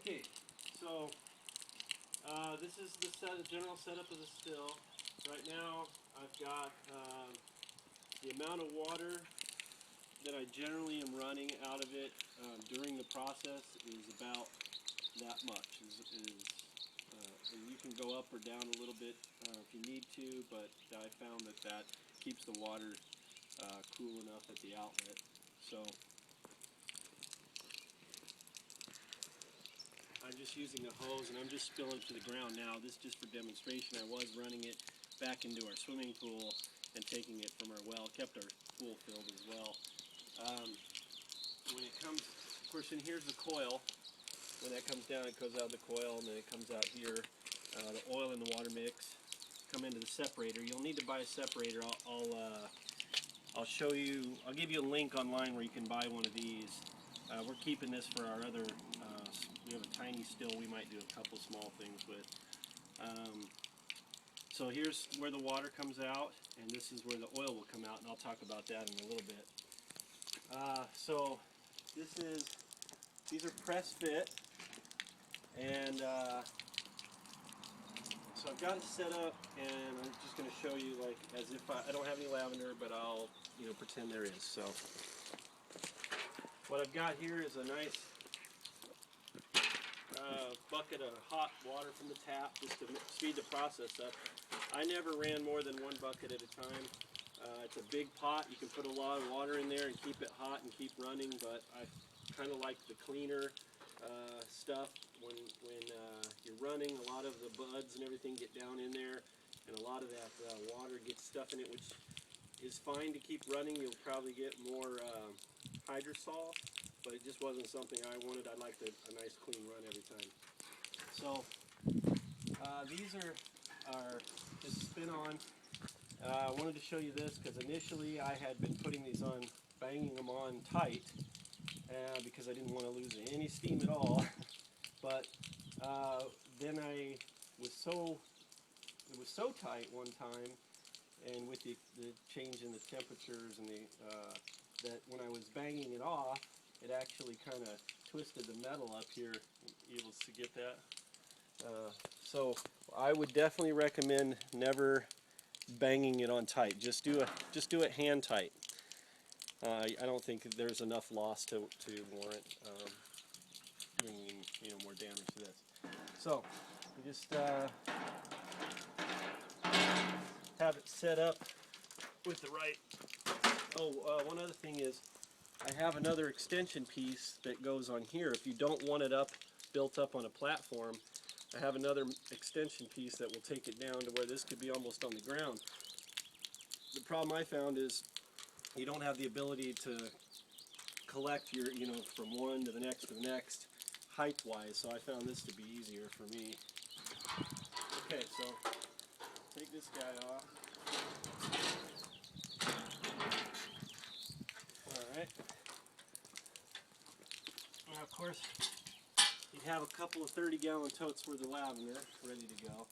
Okay, so this is the general setup of the still. Right now, I've got the amount of water that I generally am running out of it during the process is about that much. And you can go up or down a little bit if you need to, but I found that keeps the water cool enough at the outlet. So I'm just using a hose and I'm just spilling to the ground now. This is just for demonstration. I was running it back into our swimming pool and taking it from our well. Kept our pool filled as well. When it comes, of course, in here's the coil. When that comes down, it goes out of the coil and then it comes out here. The oil and the water mix come into the separator. You'll need to buy a separator. I'll show you. I'll give you a link online where you can buy one of these. We're keeping this for our other. We have a tiny still. We might do a couple small things with. So here's where the water comes out, and this is where the oil will come out, and I'll talk about that in a little bit. So these are press fit, and so I've got it set up, and I'm just going to show you like as if I don't have any lavender, but I'll pretend there is. So what I've got here is a nice bucket of hot water from the tap just to speed the process up. I never ran more than one bucket at a time. It's a big pot. You can put a lot of water in there and keep it hot and keep running, but I kind of like the cleaner stuff when you're running. A lot of the buds and everything get down in there, and a lot of that water gets stuff in it, which is fine to keep running. You'll probably get more hydrosol, but it just wasn't something I wanted. I liked a nice clean run every time. So these are just spin on. I wanted to show you this because initially I had been putting these on, banging them on tight because I didn't want to lose any steam at all. But then it was so tight one time, and with the change in the temperatures and that when I was banging it off, it actually kind of twisted the metal up here. You able to get that? So I would definitely recommend never banging it on tight. Just do it hand tight. I don't think there's enough loss to warrant bringing more damage to this. So we just have it set up with the right. One other thing is I have another extension piece that goes on here. If you don't want it built up on a platform, I have another extension piece that will take it down to where this could be almost on the ground. The problem I found is you don't have the ability to collect your, from one to the next height-wise, so I found this to be easier for me. Okay, so take this guy off. Alright. Now, of course, you have a couple of 30-gallon totes worth of lavender ready to go.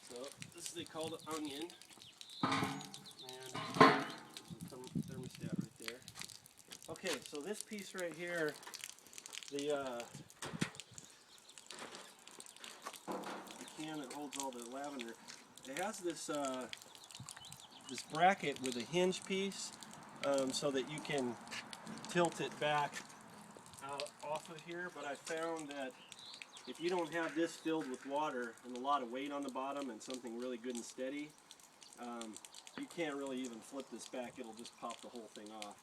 So they call it onion, and there's a thermostat right there. Okay, so this piece right here, the can that holds all the lavender, it has this this bracket with a hinge piece, so that you can tilt it back out off of here. But I found that if you don't have this filled with water and a lot of weight on the bottom and something really good and steady, you can't really even flip this back. It'll just pop the whole thing off.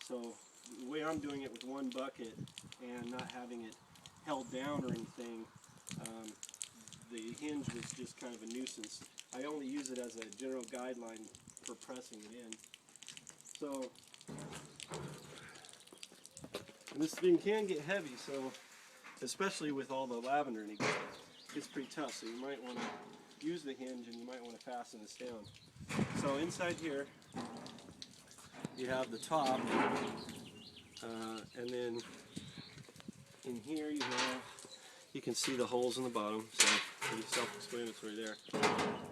So the way I'm doing it with one bucket and not having it held down or anything, the hinge was just kind of a nuisance. I only use it as a general guideline for pressing it in. So this thing can get heavy, so especially with all the lavender in it, it's pretty tough. So you might want to use the hinge and you might want to fasten this down. So inside here you have the top, and then in here you can see the holes in the bottom, so pretty self-explanatory there.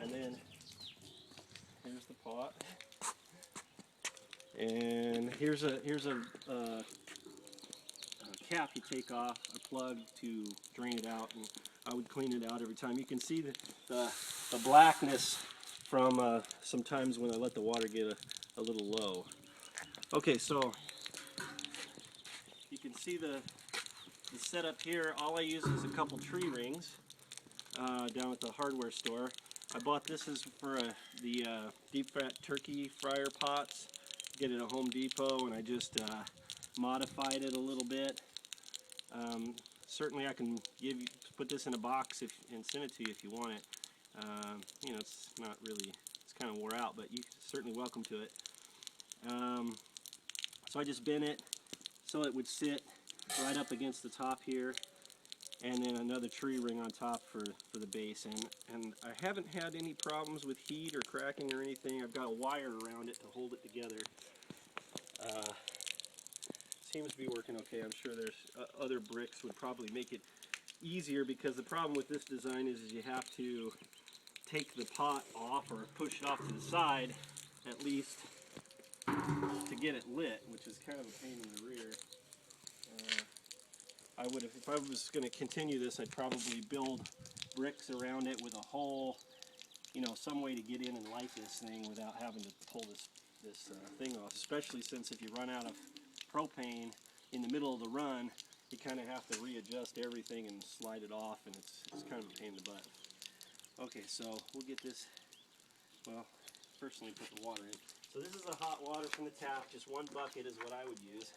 And then here's the pot, and here's a cap you take off a plug to drain it out, and I would clean it out every time. You can see the blackness from sometimes when I let the water get a little low. Okay, so you can see the setup here. All I use is a couple tree rings down at the hardware store. I bought this is for the deep fat turkey fryer pots. Get it at Home Depot, and I just modified it a little bit. Certainly I can put this in a box and send it to you if you want it. You know, it's not really, it's kind of wore out, but you're certainly welcome to it. So I just bent it so it would sit right up against the top here, and then another tree ring on top for the base. And I haven't had any problems with heat or cracking or anything. I've got a wire around it to hold it together. Seems to be working okay. I'm sure there's other bricks would probably make it easier, because the problem with this design is you have to take the pot off or push it off to the side at least to get it lit, which is kind of a pain in the rear. I would have, if I was going to continue this, I'd probably build bricks around it with a hole, you know, some way to get in and light this thing without having to pull this thing off, especially since if you run out of propane in the middle of the run, you kind of have to readjust everything and slide it off, and it's kind of a pain in the butt. Okay, so we'll get this, well, first let me put the water in. So this is the hot water from the tap. Just 1 bucket is what I would use.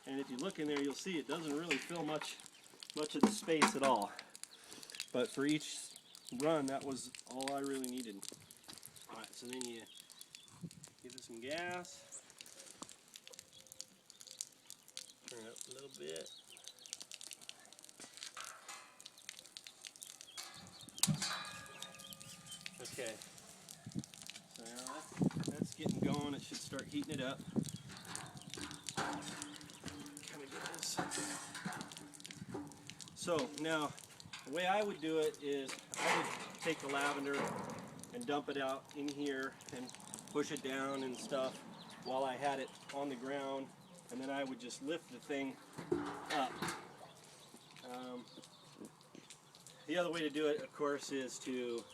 And if you look in there, you'll see it doesn't really fill much of the space at all. But for each run, that was all I really needed. Alright, so then you give it some gas. Turn it up a little bit. Okay. So now that's getting going. It should start heating it up. Kind of get this. So now, the way I would do it is I would take the lavender and dump it out in here and push it down and stuff while I had it on the ground, and then I would just lift the thing up. The other way to do it, of course, is to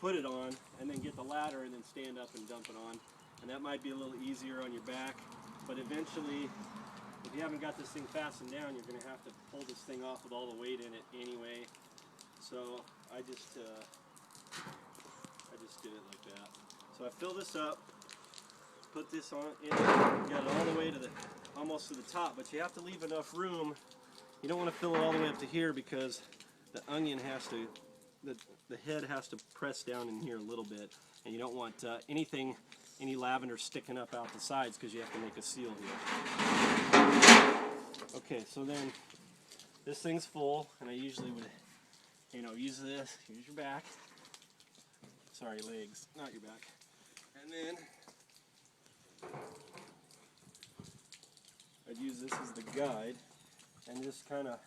put it on and then get the ladder and then stand up and dump it on, and that might be a little easier on your back, but eventually, if you haven't got this thing fastened down, you're going to have to pull this thing off with all the weight in it anyway. So I just did it like that. So I fill this up, put this on in, got it all the way to almost to the top, but you have to leave enough room. You don't want to fill it all the way up to here, because the onion has to, the head has to press down in here a little bit, and you don't want any lavender sticking up out the sides, because you have to make a seal here. Okay, so then this thing's full, and I usually would, you know, use this. Use your back. Sorry, legs, not your back. And then I'd use this as the guide, and just kind of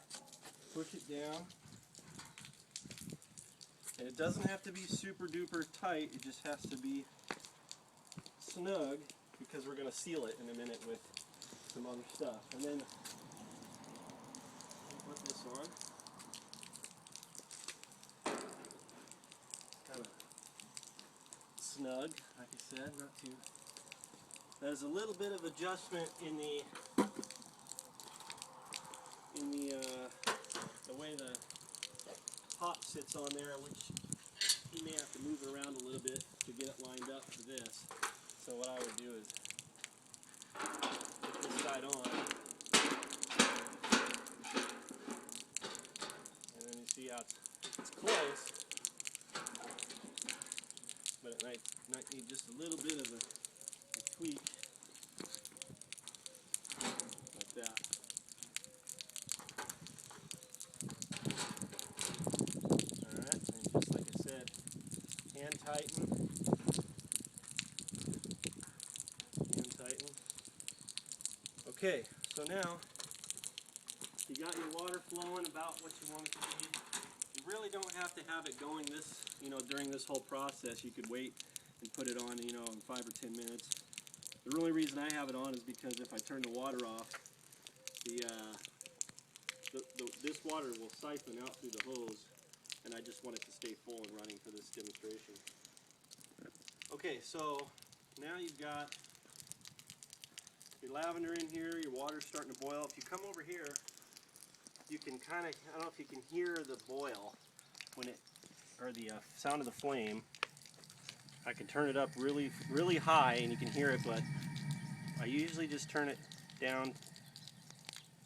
push it down. And it doesn't have to be super duper tight, it just has to be snug, because we're going to seal it in a minute with some other stuff. And then put this on. Kind of snug, like I said, not too. There's a little bit of adjustment in the way the pot sits on there, which you may have to move it around a little bit to get it lined up for this. So what I would do is put this side on, and then you see how it's close, but it might need just a little bit of a tweak, like that. Alright, and just like I said, hand tighten. Okay, so now you got your water flowing about what you want it to be. You really don't have to have it going this, you know, during this whole process. You could wait and put it on, you know, in 5 or 10 minutes. The only reason I have it on is because if I turn the water off, this water will siphon out through the hose, and I just want it to stay full and running for this demonstration. Okay, so now you've got your lavender in here, your water's starting to boil. If you come over here, you can kind of, I don't know if you can hear the boil when it, or the sound of the flame. I can turn it up really, really high and you can hear it, but I usually just turn it down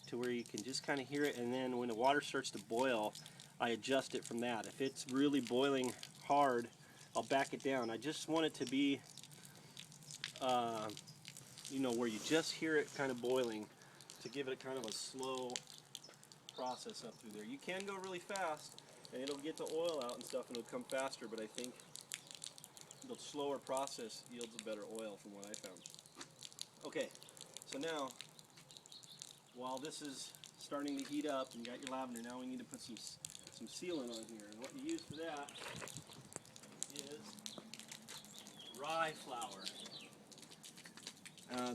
to where you can just kind of hear it, and then when the water starts to boil, I adjust it from that. If it's really boiling hard, I'll back it down. I just want it to be, you know, where you just hear it kind of boiling, to give it kind of a slow process up through there. You can go really fast, and it'll get the oil out and stuff, and it'll come faster, but I think the slower process yields a better oil from what I found. Okay, so now, while this is starting to heat up and you got your lavender, now we need to put some sealant on here. And what you use for that is rye flour.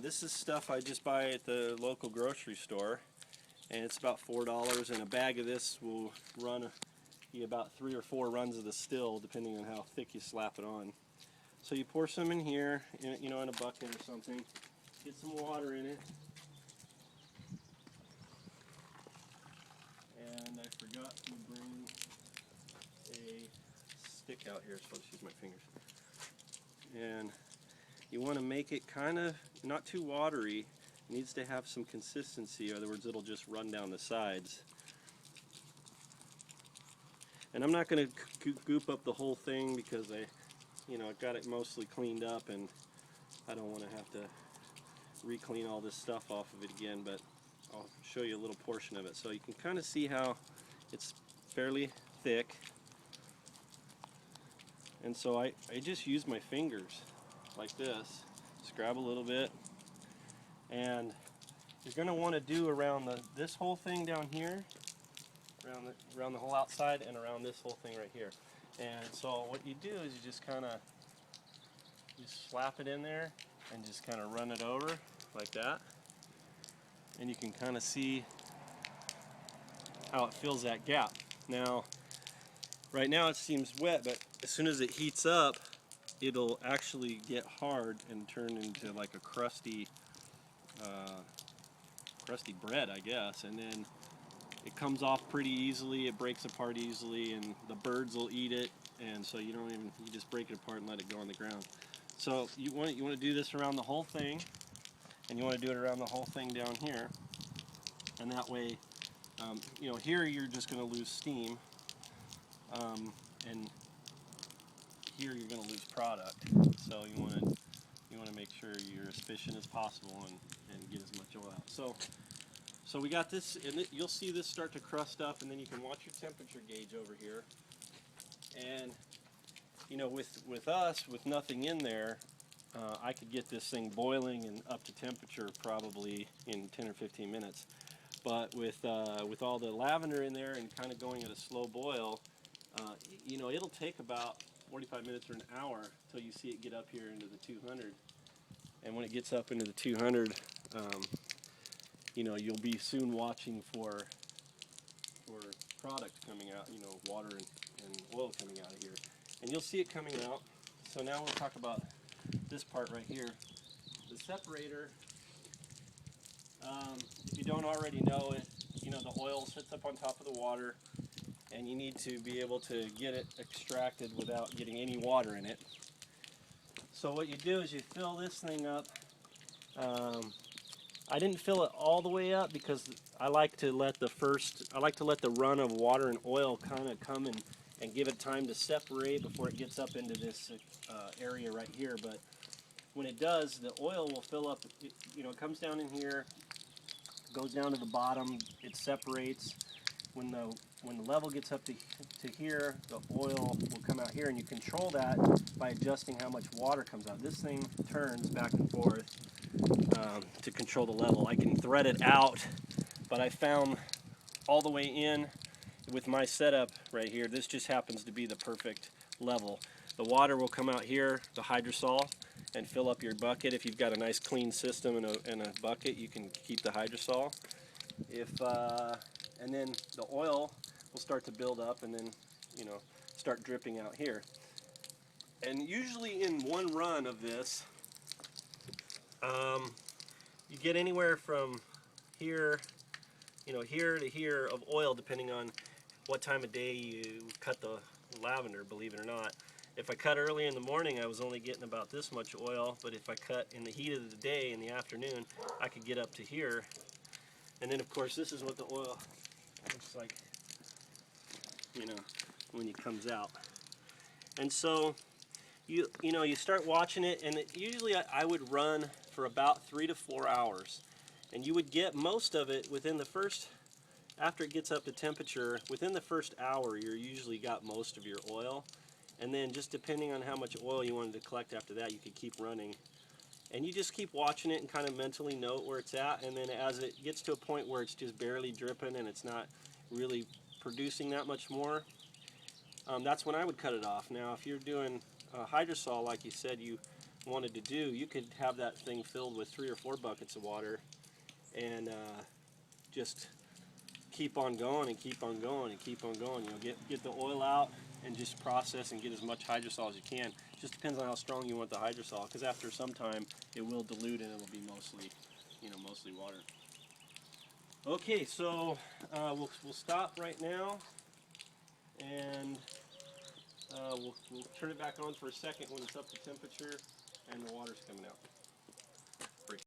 This is stuff I just buy at the local grocery store, and it's about $4, and a bag of this will run you about 3 or 4 runs of the still, depending on how thick you slap it on. So you pour some in here, you know, in a bucket or something. Get some water in it. And I forgot to bring a stick out here, so let's use my fingers. And you want to make it kind of not too watery. It needs to have some consistency, in other words, it'll just run down the sides. And I'm not going to goop up the whole thing because I got it mostly cleaned up, and I don't want to have to re-clean all this stuff off of it again, but I'll show you a little portion of it. So you can kind of see how it's fairly thick. And so I just use my fingers like this, just grab a little bit, and you're going to want to do around this whole thing down here, around the whole outside, and around this whole thing right here. And so what you do is you just kind of slap it in there and just kind of run it over like that. And you can kind of see how it fills that gap. Now, right now it seems wet, but as soon as it heats up, it'll actually get hard and turn into like a crusty bread, I guess. And then it comes off pretty easily, it breaks apart easily, and the birds will eat it. And so you just break it apart and let it go on the ground. So you want to do this around the whole thing, and you want to do it around the whole thing down here. And that way, here you're just going to lose steam, and here you're going to lose product. So you want to make sure you're as efficient as possible and get as much oil out. So we got this, and you'll see this start to crust up, and then you can watch your temperature gauge over here. And with us, with nothing in there, I could get this thing boiling and up to temperature probably in 10 or 15 minutes. But with all the lavender in there and kind of going at a slow boil, it'll take about 45 minutes or an hour till you see it get up here into the 200. And when it gets up into the 200, you'll be soon watching for product coming out, water and oil coming out of here. And you'll see it coming out. So now we'll talk about this part right here. The separator, if you don't already know it, the oil sits up on top of the water, and you need to be able to get it extracted without getting any water in it. So what you do is you fill this thing up. I didn't fill it all the way up because I like to let the run of water and oil kind of come and give it time to separate before it gets up into this area right here. But when it does, the oil will fill up. It comes down in here, goes down to the bottom, it separates. When the level gets up to here, the oil will come out here, and you control that by adjusting how much water comes out. This thing turns back and forth to control the level. I can thread it out, but I found all the way in with my setup right here, this just happens to be the perfect level. The water will come out here, the hydrosol, and fill up your bucket. If you've got a nice clean system in a bucket, you can keep the hydrosol. And then the oil will start to build up and then, you know, start dripping out here. And usually in one run of this, you get anywhere from here, you know, here to here of oil, depending on what time of day you cut the lavender, believe it or not. If I cut early in the morning, I was only getting about this much oil, but if I cut in the heat of the day, in the afternoon, I could get up to here. And then of course this is what the oil looks like, you know, when it comes out. And so you know, you start watching it, and usually I would run for about 3 to 4 hours. And you would get most of it within the first, after it gets up to temperature, within the first hour you're usually got most of your oil. And then just depending on how much oil you wanted to collect after that, you could keep running. And you just keep watching it and kind of mentally note where it's at, and then as it gets to a point where it's just barely dripping and it's not really producing that much more, that's when I would cut it off. Now if you're doing hydrosol like you said you wanted to do, you could have that thing filled with 3 or 4 buckets of water and just keep on going and keep on going and keep on going. You know, get the oil out and just process and get as much hydrosol as you can. Just depends on how strong you want the hydrosol, because after some time it will dilute and it'll be mostly, you know, mostly water. Okay, so we'll stop right now, and we'll turn it back on for a second when it's up to temperature and the water's coming out.